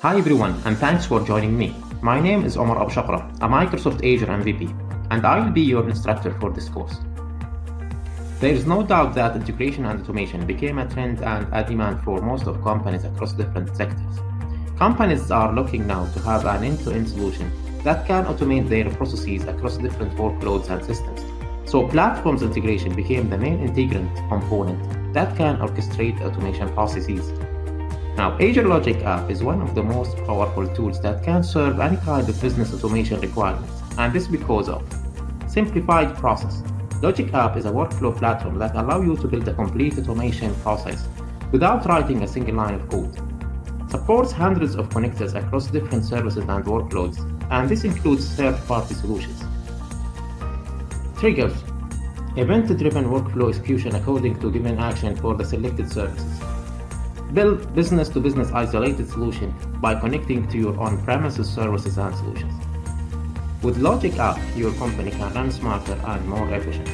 Hi everyone, and thanks for joining me. My name is Omar Abu Shakra, a Microsoft Azure MVP, and I will be your instructor for this course. There is no doubt that integration and automation became a trend and a demand for most of companies across different sectors. Companies are looking now to have an end-to-end solution that can automate their processes across different workloads and systems. So platforms integration became the main integrant component that can orchestrate automation processes. Now, Azure Logic App is one of the most powerful tools that can serve any kind of business automation requirements, and this because of simplified process. Logic App is a workflow platform that allows you to build a complete automation process without writing a single line of code. Supports hundreds of connectors across different services and workloads, and this includes third-party solutions. Triggers: event-driven workflow execution according to given action for the selected services. Build business-to-business isolated solution by connecting to your on-premises services and solutions. With Logic App, your company can run smarter and more efficient.